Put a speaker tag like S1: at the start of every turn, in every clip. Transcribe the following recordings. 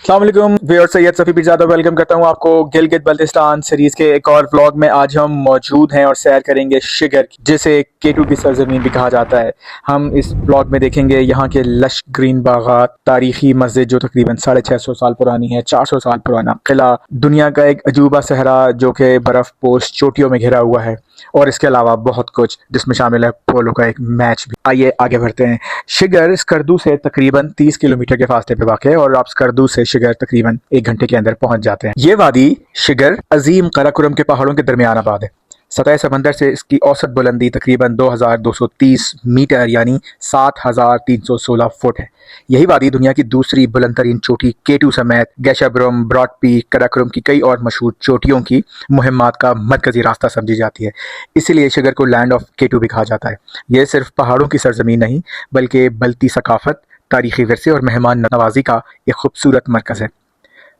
S1: अस्सलाम वालेकुम viewers, Syed Safi Pirzada welcome करता हूँ आपको गिलगित बल्तिस्तान सीरीज़ के एक और व्लॉग में। आज हम मौजूद हैं और सैर करेंगे शिगर की, जिसे केटू की सरजमीन भी कहा जाता है। हम इस व्लॉग में देखेंगे यहाँ के लश ग्रीन बागात, तारीखी मस्जिद जो तकरीबन 650 साल पुरानी है, 400 साल पुराना किला, दुनिया का एक अजूबा सहरा जो कि बर्फ़ पोश चोटियों में घिरा हुआ है, और इसके अलावा बहुत कुछ जिसमें शामिल है पोलो का एक मैच भी। आइए आगे बढ़ते हैं। शिगर स्कर्दू से तकरीबन 30 किलोमीटर के फासले पे वाक़ है और आप स्कर्दू से शिगर तकरीबन 1 घंटे के अंदर पहुंच जाते हैं। ये वादी शिगर अजीम कराकोरम के पहाड़ों के दरमियान आबाद है। सतह समंदर से इसकी औसत बुलंदी तकरीबन 2230 मीटर यानी 7316 फुट है। यही वादी दुनिया की दूसरी बुलंद तरीन चोटी केटू समेत गैशाब्रम, ब्रॉड पीक, कराकोरम की कई और मशहूर चोटियों की मुहिम्मात का मरकजी रास्ता समझी जाती है। इसीलिए शिगर को लैंड ऑफ केटू भी कहा जाता है। यह सिर्फ पहाड़ों की सरजमीन नहीं बल्कि बल्ती सकाफत, तारीखी विरसे और मेहमान नवाजी का एक खूबसूरत मरकज़ है।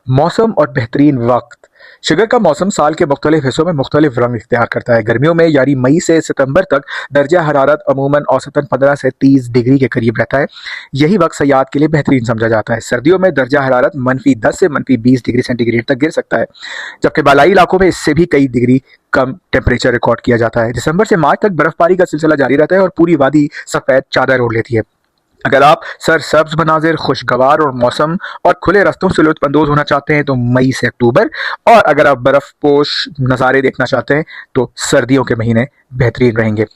S1: मौसम और बेहतरीन वक्त। शिगर का मौसम साल के मुख्तलिफ हिस्सों में मुख्तलिफ रंग इख्तियार करता है। गर्मियों में यानी मई से सितंबर तक दर्जा हरारत अमूमन औसतन 15 से 30 डिग्री के करीब रहता है। यही वक्त सयाहत के लिए बेहतरीन समझा जाता है। सर्दियों में दर्जा हरारत -10 से -20 डिग्री सेंटीग्रेड तक गिर सकता है, जबकि बालाई इलाकों में इससे भी कई डिग्री कम टेम्परेचर रिकॉर्ड किया जाता है। दिसंबर से मार्च तक बर्फबारी का सिलसिला जारी रहता है और पूरी वादी सफ़ेद चादर ओढ़ लेती है। अगर आप सरसब्ज मनाजिर, खुशगवार और मौसम और खुले रास्तों से लुत्फ़अंदोज़ होना चाहते हैं तो मई से अक्टूबर, और अगर आप बर्फ़ पोश नज़ारे देखना चाहते हैं तो सर्दियों के महीने बेहतरीन रहेंगे।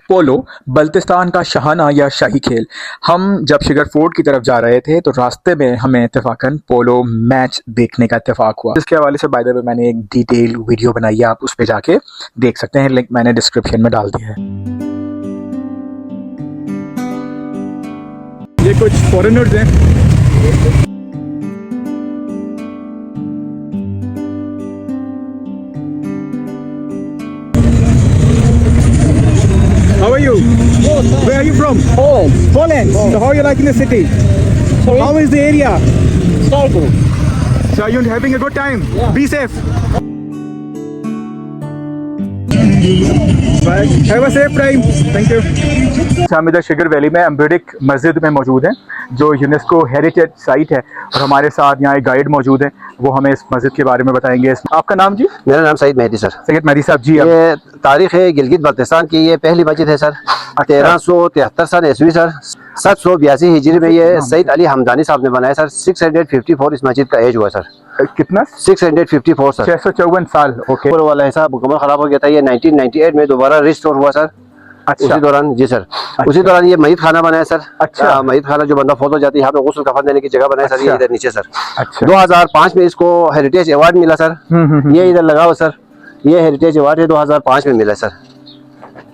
S1: पोलो बल्तिस्तान का शाहाना या शाही खेल। हम जब शिगर फोर्ट की तरफ जा रहे थे तो रास्ते में हमें इत्तेफाकन पोलो मैच देखने का इत्तेफाक हुआ। इसके हवाले से बाय द वे मैंने एक डिटेल वीडियो बनाई है, आप उस पर जाके देख सकते हैं, लिंक मैंने डिस्क्रिप्शन में डाल दिया है। ये कुछ फॉरेनर्स हैं। How are you? Where are you from?
S2: Poland.
S1: Poland. So how are you liking the city?
S2: Sorry?
S1: How is the area?
S2: It's all good.
S1: So are you having a good time?
S2: Yeah.
S1: Be safe. Bye. Have a safe time. Thank you. हम इधर Shigar valley में अम्बेडिक मस्जिद में मौजूद हैं, जो UNESCO heritage site है, और हमारे साथ यहाँ एक गाइड मौजूद है, वो हमें इस मस्जिद के बारे में बताएंगे। आपका नाम जी?
S3: मेरा नाम सईद मेहदी सर।
S1: सैयद मेहदी साहब जी।
S3: ये तारीख है गिलगित बल्तिस्तान की, ये पहली मस्जिद है सर। 1373 सन ईस्वी सर। 782 हिजरी में ये सईद अली हमदानी साहब ने बनाया सर। 654 इस मस्जिद का एज हुआ सर।
S1: कितना?
S3: 654 सर।
S1: 654 साल। ओके।
S3: ऊपर वाला हिस्सा मुकम्मल खराब हो गया था। ये 1998 में दोबारा रिस्टोर हुआ सर।
S1: अच्छा।
S3: उसी दौरान जी सर।
S1: अच्छा।
S3: उसी दौरान ये मईत खाना बनाया सर।
S1: अच्छा।
S3: मईत खाना जो बंदा फौत हो जाती है, यहाँ पे गुस्ल कफन देने की जगह बनाया सर। ये इधर नीचे सर।
S1: अच्छा।
S3: 2005 में इसको हेरिटेज अवार्ड मिला सर। ये इधर लगा हुआ सर। ये हेरिटेज अवार्ड है 2005 में मिला सर।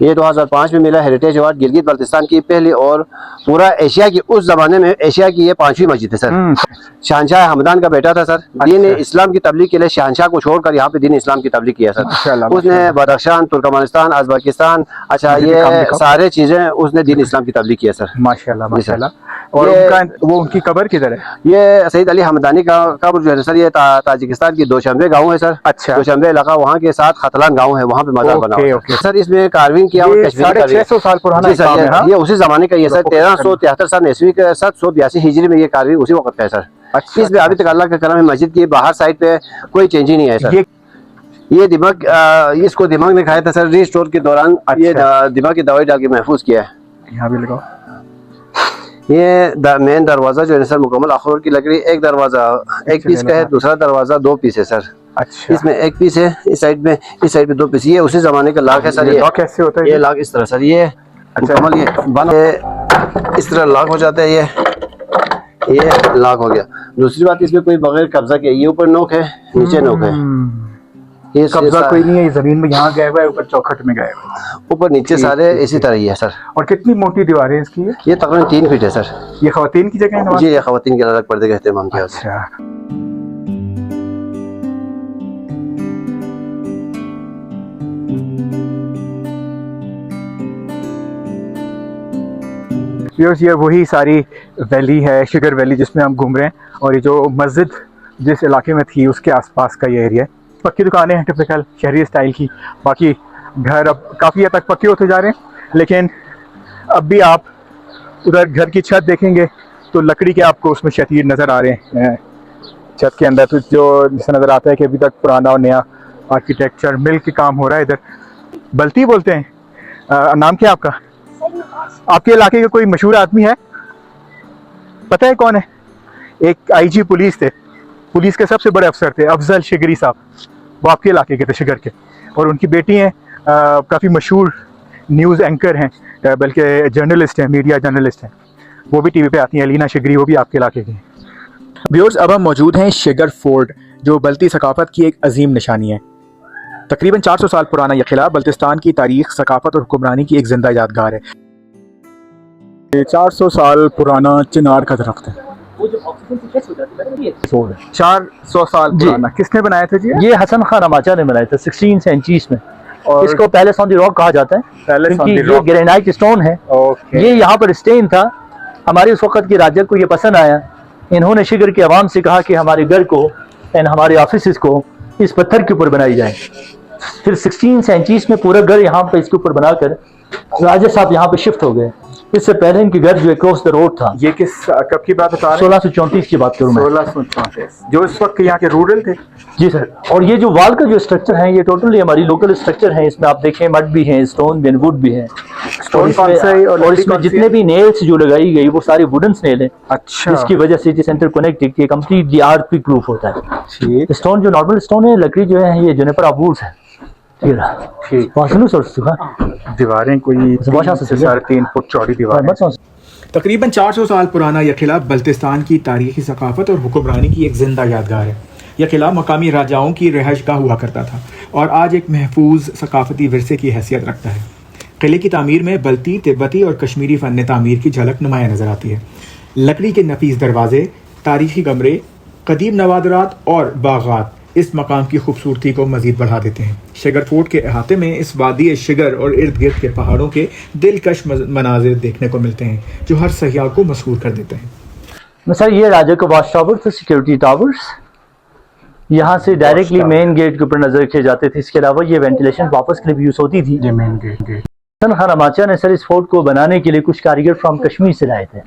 S3: ये 2005 में मिला हेरिटेज अवार्ड। गिलगित बल्तिस्तान की पहली और पूरा एशिया की, उस जमाने में एशिया की ये 5वीं मस्जिद है सर। शहनशाह हमदान का बेटा था सर। दीन इस्लाम की तबलीग के लिए शहनशाह को छोड़कर यहाँ पे दीन इस्लाम की तबलीग किया सर। उसने बदख्शान, तुर्कमेनिस्तान, अज़रबैजान, अच्छा ये सारे चीजें उसने दीन इस्लाम की तबलीग किया सर।
S1: माशाल्लाह माशाल्लाह। और वो उनकी कब्र किधर है?
S3: ये सईद अली हमदानी का कब्र जो है सर, ये ताजिकिस्तान की दोशंबे गाँव है सर।
S1: अच्छा।
S3: दोशंबे इलाका, वहाँ के साथ खतलान गाँव है, वहाँ पे मजार बना हुआ है सर। इसमें कार्विंग किया हुआ
S1: 650 साल पुराना
S3: ये उसी जमाने का ये सर। 1373 सन ईस्वी का 782 हिजरी में ये कार्विंग उसी वक्त का है सर।
S1: अच्छा।
S3: इसमें अभी तक अल्लाह का करम है, मस्जिद की बाहर साइड पे कोई चेंज ही नहीं है सर। ये दिमाग, इसको दिमाग ने खाया था सर रिस्टोर के दौरान। ये दिमाग की दवाई डाल के महफूज किया है।
S1: यहाँ भी लगाओ।
S3: ये मेन दरवाजा जो है सर मुकम्मल अखरोट की लकड़ी। एक दरवाजा एक पीस का है, दूसरा दरवाजा 2 पीस है सर।
S1: अच्छा।
S3: इसमें एक पीस है इस साइड में, इस साइड में 2 पीस। ये उसी जमाने का लॉक है सर। ये
S1: लॉक कैसे होता है?
S3: ये लॉक इस तरह सर। ये मुकम्मल ये बंद इस तरह लॉक हो जाता है। ये लॉक हो गया। दूसरी बात, इसमें कोई बगैर कब्जा के, ये ऊपर नोक है, नीचे नोक है। ये
S1: कब्जा कोई नहीं है, ये जमीन में यहाँ गया हुआ है, ऊपर चौखट में गया हुआ है,
S3: ऊपर नीचे सारे इसी तरह ही है सर।
S1: और कितनी मोटी दीवारें हैं इसकी?
S3: ये तकरीबन 3 फीट है सर।
S1: ये खवातीन की जगह है
S3: जी, ये खवातीन के अलग पर्दे का इस्तेमाल किया।
S1: अच्छा। ये वही सारी वैली है, शिगर वैली, जिसमें हम घूम रहे हैं। और ये जो मस्जिद जिस इलाके में थी उसके आसपास का ये एरिया है। पक्की दुकानें हैं टिपिकल शहरी स्टाइल की। बाकी घर अब काफ़ी हद तक पक्के होते जा रहे हैं, लेकिन अब भी आप उधर घर की छत देखेंगे तो लकड़ी के आपको उसमें शतीर नज़र आ रहे हैं छत के अंदर। तो जो जिसे नज़र आता है कि अभी तक पुराना और नया आर्किटेक्चर मिल के काम हो रहा है इधर। बल्ती बोलते हैं। नाम क्या है आपका? आपके इलाके का कोई मशहूर आदमी है? पता है कौन है? एक आईजी पुलिस थे, पुलिस के सबसे बड़े अफसर थे, अफजल शिगरी साहब। वो आपके इलाके के थे, शिगर के। और उनकी बेटी हैं, काफ़ी मशहूर न्यूज़ एंकर हैं, बल्कि जर्नलिस्ट हैं, मीडिया जर्नलिस्ट हैं। वो भी टीवी पे आती हैं, अलीना शिगरी, वो भी आपके इलाके की हैं। व्यूअर्स, अब हम मौजूद हैं शिगर फोर्ट, जो बल्ती सकाफत की एक अजीम निशानी है। तकरीबन 400 साल पुराना यह किला बल्तिस्तान की तारीख, सकाफत और हुक्मरानी की एक जिंदा यादगार है। 400 साल पुराना चिनार का दरख्त है।
S2: वो जो ऑक्सीजन की कैसे हो जाती है,
S1: 400 साल पुराना। किसने बनाया था जी?
S4: ये हसन खान अमाचा ने बनाया था 16 सेंचुरीज में।
S1: और
S4: इसको पैलेस ऑन द रॉक कहा जाता है
S1: पैलेस ऑन
S4: क्योंकि
S1: द
S4: ये
S1: रॉक।
S4: ग्रेनाइट स्टोन है।
S1: ओके।
S4: ये यहाँ पर स्टेन था। हमारे उस वक्त के राजा को ये पसंद आया। इन्होंने शिगर की आवाम से कहा कि हमारे घर को एंड हमारे ऑफिस को इस पत्थर के ऊपर बनाई जाए। फिर 16 सेंचुरीज में पूरा घर यहाँ पे इसके ऊपर बनाकर राजा साहब यहाँ पे शिफ्ट हो गए। इससे पहले इनके घर जो क्रॉस द रोड था।
S1: ये किस कब की बात बता रहे हैं?
S4: 1634 की बात करूँ मैं।
S1: 1634, जो इस वक्त यहाँ के रूरल थे।
S4: जी सर। और ये जो वॉल का जो स्ट्रक्चर है ये टोटली हमारी लोकल स्ट्रक्चर है। इसमें आप देखें मड भी है, स्टोन भी, वुड भी है।
S1: स्टोन कौन सा है और
S4: और
S1: लकड़ी
S4: इसमें
S1: कौन सी
S4: जितने
S1: है?
S4: भी नेल्स जो लगाई गई वो सारे वुडन नेल है।
S1: अच्छा।
S4: जिसकी वजह से सेंटर कनेक्टेड ये कंप्लीटली आर्ट प्रूफ होता है।
S1: ठीक।
S4: स्टोन जो नॉर्मल स्टोन है, लकड़ी जो है ये जुनिपर आबूस है।
S1: ठीक। दीवारें कोई 3 से 3.5 फुट चौड़ी दीवार। तकरीबन 400 साल पुराना यह किला बल्तिस्तान की तारीखी सकाफत और हुक्मरानी की एक जिंदा यादगार है। यह किला मकामी राजाओं की रिहाइशगाह हुआ करता था और आज एक महफूज सकाफती विरसे की हैसियत रखता है। किले की तामीर में बल्ती, तिब्बती और कश्मीरी फ़न तामीर की झलक नुमाया नज़र आती है। लकड़ी के नफीस दरवाजे, तारीखी कमरे, कदीम नवादरात और बागात इस मकाम की खूबसूरती को मज़ीद बढ़ा देते हैं। शिगर फोर्ट के अहाते में इस वादी शिगर और इर्द गिर्द के पहाड़ों के दिलकश मनाजिर देखने को मिलते हैं, जो हर सयाह को मसरूर कर देते हैं।
S4: सर ये राजा का वॉच टावर था, सिक्योरिटी टावर्स। यहाँ से डायरेक्टली मेन गेट के ऊपर नजर रखे जाते थे। इसके अलावा ये वेंटिलेशन वापस के लिए यूज होती थी।
S1: ये मेन गेट।
S4: हसन खान अमाचा ने सर इस फोर्ट को बनाने के लिए कुछ कारीगर फ्रॉम कश्मीर से लाए थे।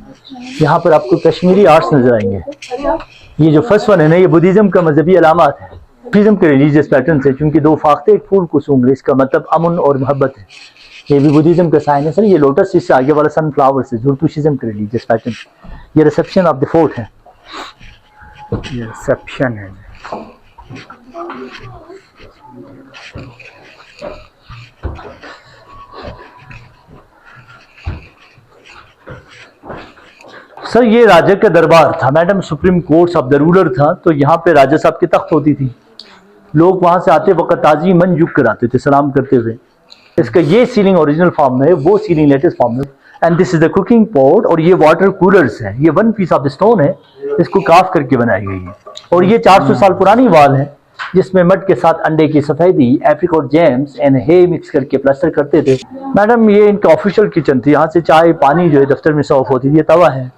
S4: यहाँ पर आपको कश्मीरी आर्ट्स नजर आएंगे। ये जो फर्स्ट वन है ना, ये बुद्धिज्म का मजहबी अलामत है, बुद्धिज्म के रिलीजियस पैटर्न से। चूंकि 2 फाख्ते एक फूल को सूंघ रहे, इसका मतलब अमन और मोहब्बत है। ये भी बुद्धिज्म का साइन है सर। ये लोटस इससे आगे वाला सनफ्लावर से जुर्तुशिज्म का रिलीजियस पैटर्न। ये रिसेप्शन ऑफ द फोर्ट है।
S1: ये रिसेप्शन है।
S4: सर ये राजा का दरबार था madam, supreme court of the ruler था। तो यहाँ पे राजा साहब की तख्त होती थी। लोग वहां से आते वक्त ताजी मन झुक कर आते थे सलाम करते हुए। इसका ये सीलिंग ओरिजिनल फॉर्म में है, वो सीलिंग लेटेस्ट फॉर्म में। And this is the cooking pot. और ये वाटर कूलर्स है। ये 1 पीस ऑफ स्टोन है, इसको काफ करके बनाई गई है। और ये 400 साल पुरानी वॉल है, जिसमें मड के साथ अंडे की सफेदी, apricot jams and hay mix करके प्लास्टर करते थे। मैडम ये इनका ऑफिशियल किचन थी। यहाँ से चाय पानी जो है दफ्तर में सर्व होती थी। ये तवा है,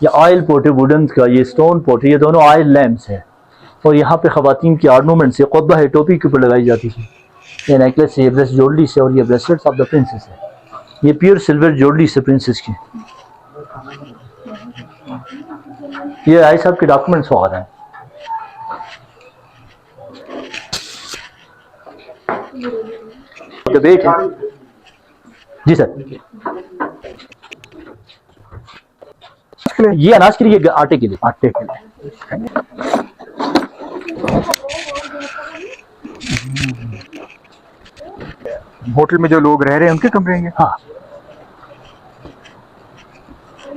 S4: ये ऑयल पोट है वुडन का, ये स्टोन पोट है, ये दोनों ऑयल लैम्प्स है। और यहाँ पे खवातीन की ऑर्नामेंट से खुतबा है टोपी के ऊपर लगाई जाती थी। ये नेकलेस है, ये ब्रेस्ट ज्वेलरी से, और ये ब्रेसलेट्स ऑफ द प्रिंसेस है। ये प्योर सिल्वर ज्वेलरी से प्रिंसेस की। ये राय साहब के डॉक्यूमेंट्स वगैरह हैं। बेट है जी सर। ये अनाज के लिए, आटे के लिए। आटे के लिए
S1: होटल में जो लोग रह रहे हैं उनके कमरे हैं।
S4: हाँ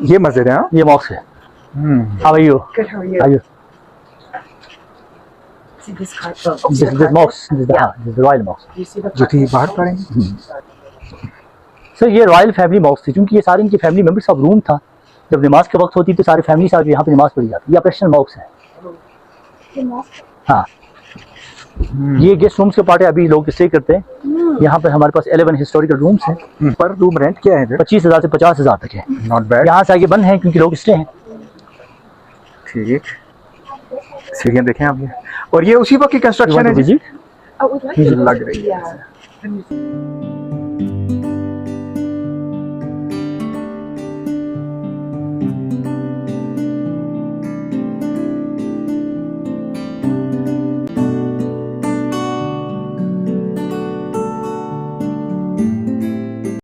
S1: ये मस्जिद है। हाँ?
S4: ये मॉक्स है। How are you?
S5: Good, how are you?
S4: How are you?
S5: See this card?
S4: This mosque, this is the royal mosque.
S5: You see the
S1: जो थी बाहर पड़ेंगे।
S4: सर ये रॉयल फैमिली मॉक्स थी, क्योंकि ये सारे इनके फैमिली मेंबर्स ऑफ रूम था। जब नमाज के वक्त होती तो सारी फैमिली साथ यहाँ पे नमाज पढ़ी जाती। ये ऑपरेशनल मॉक्स है। हाँ ये गेस्ट रूम्स के पार्ट है, अभी लोग स्टे करते हैं। यहाँ पे हमारे पास 11 हिस्टोरिकल रूम्स हैं।
S1: पर रूम रेंट क्या है?
S4: 25,000 से 50,000 तक है।
S1: Not bad.
S4: यहाँ से आगे बंद है क्योंकि लोग स्टे हैं।
S1: ठीक। सीढ़ियाँ देखें आप ये, और ये उसी वक्त की कंस्ट्रक्शन है।
S4: Visit
S5: I would like to
S1: लग रही है।
S5: Yeah.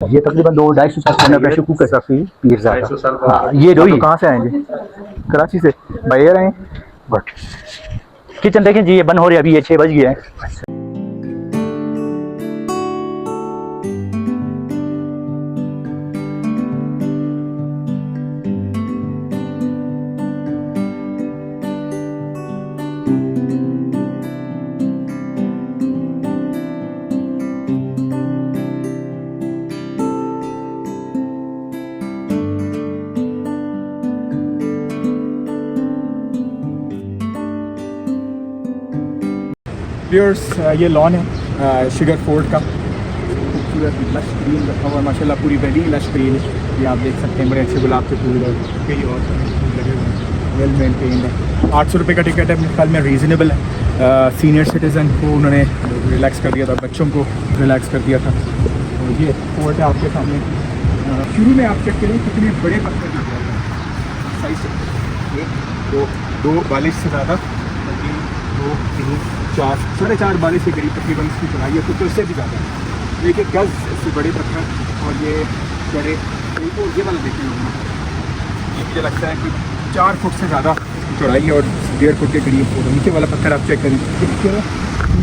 S4: ये तकरीबन 200-250 साल पुराना प्रेशर कुकर।
S1: सफ़ी पीरज़ादा।
S4: हाँ ये
S1: तो
S4: रोई
S1: कहाँ से आएंगे? कराची से बाहर आए। बट
S4: किचन देखें जी, ये बंद हो रही है अभी, ये 6 बज गया है।
S1: व्यूअर्स ये लॉन है शुगर फोर्ट का, खूबसूरत लश ग्रीन रखा हुआ माशाल्लाह, पूरी वैली लश ग्रीन है। ये आप देख सकते हैं बड़े अच्छे गुलाब के फूल और कई और लगे हुए हैं, वेल मेंटेन्ड है। 800 रुपये का टिकट है, मेरे ख्याल में रीज़नेबल है। सीनियर सिटीज़न को उन्होंने रिलैक्स कर दिया था, बच्चों को रिलैक्स कर दिया था। और ये फोर्ट है आपके सामने। शुरू में आप चेक करें कितने बड़े पत्थर लगे हुए हैं, साइज 1 2 बारिश से ज़्यादा, 3 2 3 4 4.5 बारिश के करीब तकरीबन इसकी चढ़ाई है, कुछ उससे भी ज़्यादा। एक गज़ इससे बड़े पत्थर, और ये बड़े तो ये वाला देखिए लोग, ये मुझे लगता है कि 4 फुट से ज़्यादा चौड़ाई है और 1.5 फुट के करीब। और नीचे वाला पत्थर आप चेक करें,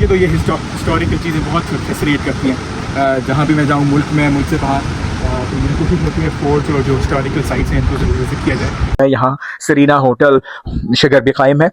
S1: ये तो ये हिस्टोरिकल चीज़ें बहुत फैसिनेट करती हैं। जहाँ भी मैं जाऊँ मुल्क में, मुल्क से बाहर, तो मुझे कोशिश होती है फोर्ट और जो हिस्टोरिकल साइट्स हैं इनको ज़रूर विज़िट किया जाए। यहाँ सरीना होटल शुगर भी कायम है।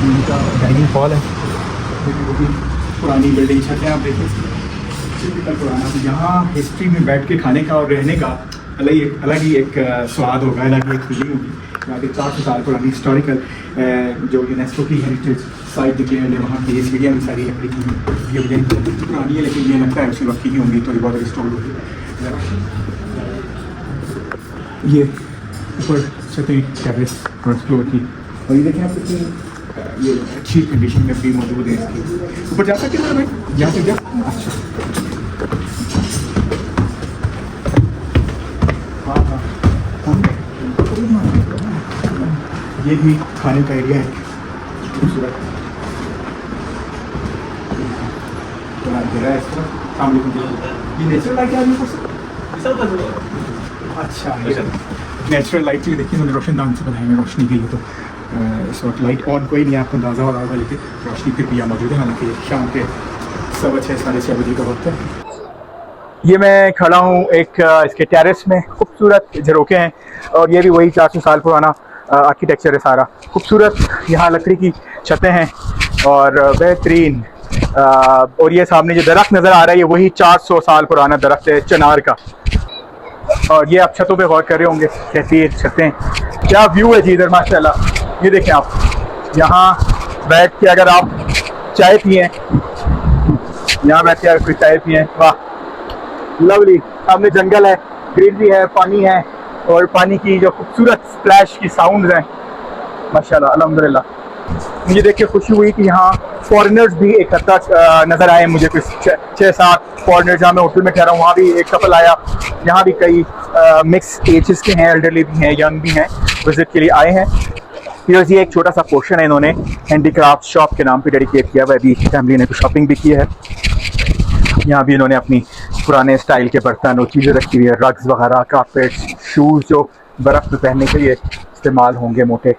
S1: इनका डाइनिंग हॉल है, पुरानी बिल्डिंग छतें आप देखिए, टिपिकल पुराना। तो यहाँ हिस्ट्री में बैठ के खाने का और रहने का अलग ही एक स्वाद होगा, अलग ही एक फीलिंग होगी। यहाँ पे 400 साल पुरानी हिस्टोरिकल जो यूनेस्को की हेरिटेज साइट डिक्लेयर्ड है, वहाँ की ये सीढ़ियाँ भी सारी लकड़ी की, ये पुरानी है लेकिन ये लगता है उसी वक्त की ही होंगी, थोड़ी बहुत रिस्टोर होगी। ये ऊपर छतें टेरेस फर्स्ट फ्लोर की, और ये देखें आप कितनी ये अच्छी कंडीशन में भी मौजूद है इसकी। ऊपर जा सकते हैं भाई, यहाँ से जा। अच्छा हाँ, ये भी खाने का एरिया है, खूबसूरत ये नेचुरल लाइट है। अच्छा नेचुरल लाइट भी देखिए, रोशनदान से बनाएंगे रोशनी के लिए, तो इस वक्त लाइट ऑन कोई नहीं है, आपको अंदाज़ा हो रहा होगा, लेकिन रोशनी फिर भी यहाँ मौजूद है। हालांकि शाम के 6:15 साढ़े 6 बजे का वक्त है। ये मैं खड़ा हूँ एक इसके टेरेस में, खूबसूरत झरोखे हैं, और ये भी वही 400 साल पुराना आर्किटेक्चर है सारा। खूबसूरत यहाँ लकड़ी की छतें हैं और बेहतरीन। और ये सामने जो दरख्त नज़र आ रहा है, ये वही 400 साल पुराना दरख्त है चिनार का। और ये आप छतों पे गौर कर रहे होंगे, कैसी ये छतें, क्या व्यू है जी इधर माशाल्लाह। ये देखें आप, यहाँ बैठ के अगर आप चाय पिए, यहाँ बैठ के अगर कोई चाय पिए, वाह लवली। सामने जंगल है, ग्रीनरी है, पानी है, और पानी की जो खूबसूरत स्प्लैश की साउंड्स हैं माशाल्लाह अल्हम्दुलिल्लाह। मुझे देख के खुशी हुई कि यहाँ फॉरेनर्स भी एक हद तक नज़र आए मुझे, कुछ 6-7 फॉरेनर्स। जहाँ मैं होटल में ठहरा हूँ वहाँ भी एक कपल आया, यहाँ भी कई मिक्स एजेस के हैं, एल्डरली भी हैं, यंग भी हैं, विजिट के लिए आए हैं। फिर ये एक छोटा सा पोर्शन है इन्होंने हैंडीक्राफ्ट शॉप के नाम पे डेडिकेट किया हुआ है। अभी फैमिली ने तो शॉपिंग भी की है। यहाँ भी इन्होंने अपनी पुराने स्टाइल के बर्तन और चीज़ें रखी हुई है, रग्स वगैरह, कारपेट्स, शूज़ जो बर्फ़ में पहनने के लिए इस्तेमाल होंगे, मोटे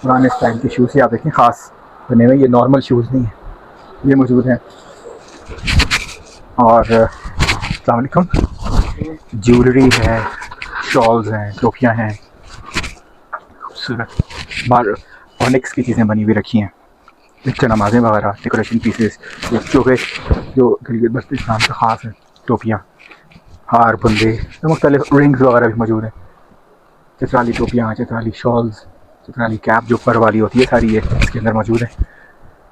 S1: पुराने स्टाइल के शूज़। ये आप देखें ख़ास बने हुए, ये नॉर्मल शूज़ नहीं है, ये मौजूद हैं। और अस्सलाम वालेकुम, ज्वेलरी है, शॉल्स हैं, टोपियाँ हैं, खूबसूरत बाहर ऑनिक्स की चीज़ें बनी हुई रखी हैं, नमाज़ें वगैरह, डेकोरेशन पीसेस, जो गिलगित बल्तिस्तान का ख़ास है, टोपियाँ, हार, बुंदे, मुख्तलिफ रिंग्स वगैरह भी मौजूद हैं। चित्राली टोपियाँ, चित्राली शॉल्स, चित्राली कैप जो पर वाली होती है, सारी ये इसके अंदर मौजूद है।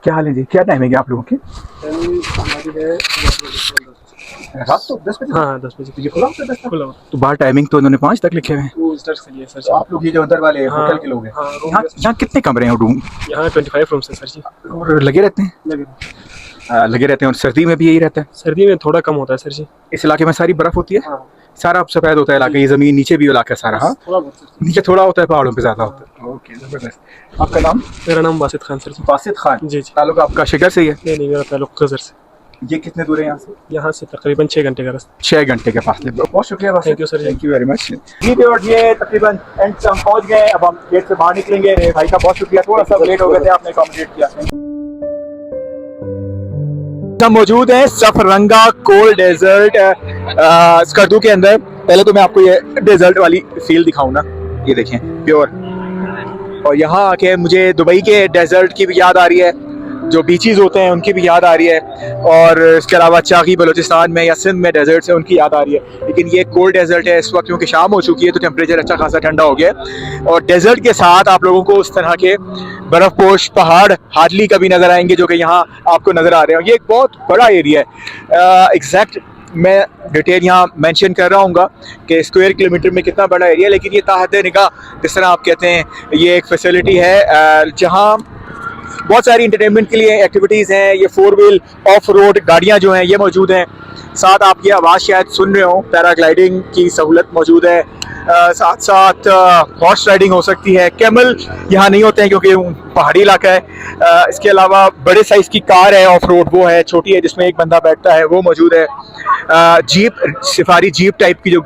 S1: क्या हाल है जी, क्या टाइम है आप लोगों के? रात तो 10 बजे?
S2: हाँ 10 बजे
S1: ये खुला होता है 10 तक?
S2: खुला होता
S1: तो बाहर टाइमिंग तो उन्होंने 5 तक लिखे हुए हैं।
S2: है। वो इस तरह से लिए सर
S1: तो आप लोग ये जो अंदर वाले
S2: हाँ,
S1: होटल के लोग हैं,
S2: हाँ, रूम
S1: यहाँ यहाँ कितने कमरे हैं रूम
S2: यहाँ 25 रूम्स है सर जी।
S1: और लगे रहते हैं? लगे रहते हैं। और सर्दी में भी यही रहता है?
S2: सर्दी में थोड़ा कम होता है सर जी।
S1: इस इलाके में सारी बर्फ होती है?
S2: हाँ
S1: सारा सफेद होता है इलाका, ये जमीन नीचे भी इलाका सारा? हाँ,
S2: थोड़ा बहुत सर।
S1: नीचे थोड़ा होता है, पहाड़ों पे ज्यादा होता है। ओके, जबरदस्त। आपका नाम?
S2: मेरा नाम बासित खान सर जी।
S1: बासित खान।
S2: जी जी।
S1: ताल्लुक आपका शिगर से ही है?
S2: नहीं मेरा ताल्लुक खजर से।
S1: ये कितने दूर है यहाँ से?
S2: यहाँ से तकरीबन 6 घंटे का रास्ता।
S1: 6 घंटे के फासले। बहुत शुक्रिया Basit.
S2: Thank you, sir.
S1: Thank you very much. जी और ये तकरीबन एंड से हम पहुँच गए। अब हम गेट से बाहर निकलेंगे। भाई का बहुत शुक्रिया, थोड़ा सा लेट हो गए थे, आपने अकोमोडेट किया। हम मौजूद हैं सफरंगा कोल्ड डेजर्ट स्कर्दू के अंदर। पहले तो मैं आपको ये डेजर्ट वाली फील दिखाऊं ना, ये देखें प्योर। और यहाँ आके मुझे दुबई के डेजर्ट की भी याद आ रही है, जो बीचेस होते हैं उनकी भी याद आ रही है, और इसके अलावा चागी बलूचिस्तान में या सिंध में डेजर्ट है उनकी याद आ रही है। लेकिन ये कोल्ड डेजर्ट है इस वक्त, क्योंकि शाम हो चुकी है तो टेम्परेचर अच्छा खासा ठंडा हो गया है। और डेजर्ट के साथ आप लोगों को उस तरह के बर्फपोश पहाड़ हार्डली कभी नज़र आएंगे जो कि यहाँ आपको नज़र आ रहे हैं। ये एक बहुत बड़ा एरिया है। एग्जैक्ट मैं डिटेल यहाँ मेंशन कर रहा हूँ कि स्क्वायर किलोमीटर में कितना बड़ा एरिया है, लेकिन ये ताहत निगाह जिस तरह आप कहते हैं, ये एक फैसिलिटी है जहाँ बहुत सारी इंटरटेनमेंट के लिए एक्टिविटीज़ हैं। ये 4 व्हील ऑफ रोड गाड़ियाँ जो हैं ये मौजूद हैं। साथ आप ये आवाज़ शायद सुन रहे हो, पैराग्लाइडिंग की सहूलत मौजूद है। साथ साथ हॉर्स राइडिंग हो सकती है। कैमल यहाँ नहीं होते हैं क्योंकि पहाड़ी इलाका है। इसके अलावा बड़े साइज़ की कार है ऑफ रोड, वो है, छोटी है जिसमें एक बंदा बैठता है, वो मौजूद है। जीप, सफारी जीप टाइप की जो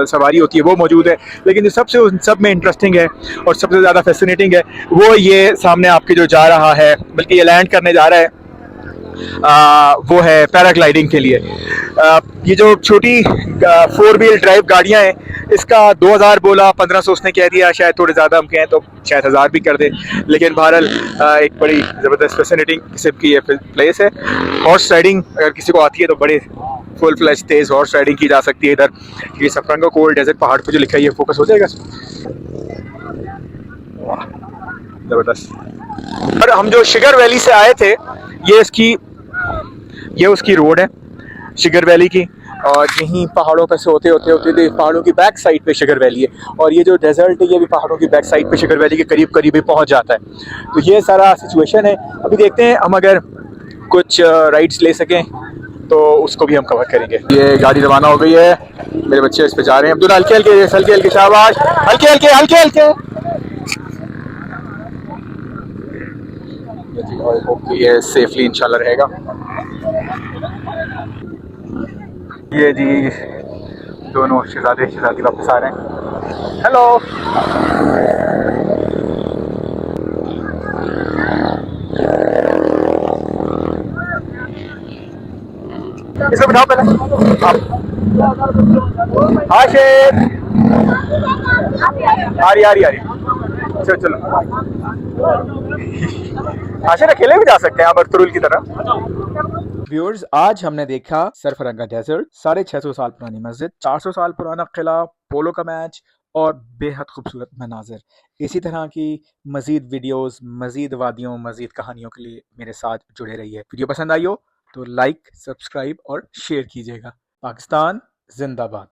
S1: सवारी होती है वो मौजूद है। लेकिन जो सबसे उन सब में इंटरेस्टिंग है और सबसे ज़्यादा फैसिनेटिंग है वो ये सामने आपके जो जा रहा है, बल्कि ये लैंड करने जा रहा है, वो है पैराग्लाइडिंग के लिए। ये जो छोटी 4 व्हील ड्राइव गाड़ियां हैं, इसका 2000 बोला, 1500 उसने कह दिया, शायद थोड़े ज़्यादा हम कहें तो शायद 1000 भी कर दे। लेकिन बहरहाल एक बड़ी ज़बरदस्त फैसिनेटिंग किस्म की ये प्लेस है। हॉर्स राइडिंग अगर किसी को आती है तो बड़े फुल फ्लैश तेज़ हॉर्स राइडिंग की जा सकती है इधर। ये सफरंगा कोल्ड डेजर्ट पहाड़ पर जो लिखा है ये फोकस हो जाएगा, ज़बरदस्त। और हम जो शिगर वैली से आए थे, ये उसकी रोड है शिगर वैली की, और यहीं पहाड़ों पर से होते पहाड़ों की बैक साइड पे शिगर वैली है। और ये जो डेजर्ट है ये भी पहाड़ों की बैक साइड पे शिगर वैली के करीब करीब ही पहुंच जाता है। तो ये सारा सिचुएशन है। अभी देखते हैं हम अगर कुछ राइड्स ले सकें तो उसको भी हम कवर करेंगे। ये गाड़ी रवाना हो गई है, मेरे बच्चे इस पे जा रहे हैं। अब्दुल हल्के हल्के शाबाश, हल्के हल्के। ये सेफली इंशाल्लाह रहेगा। ये जी दोनों शहजादी वापस आ रहे हैं। हेलो, इसको बिठाओ पहले आप। आशिफ, आ रही। चलो आशिफ अकेले भी जा सकते हैं आप बर्तुल की तरह। व्यूअर्स, आज हमने देखा सरफरंगा डेजर्ट, 650 साल पुरानी मस्जिद, 400 साल पुराना किला, पोलो का मैच और बेहद खूबसूरत मनाजिर। इसी तरह की मज़ीद वीडियोस, मज़ीद वादियों, मज़ीद कहानियों के लिए मेरे साथ जुड़े रहिए। वीडियो पसंद आई हो तो लाइक, सब्सक्राइब और शेयर कीजिएगा। पाकिस्तान जिंदाबाद।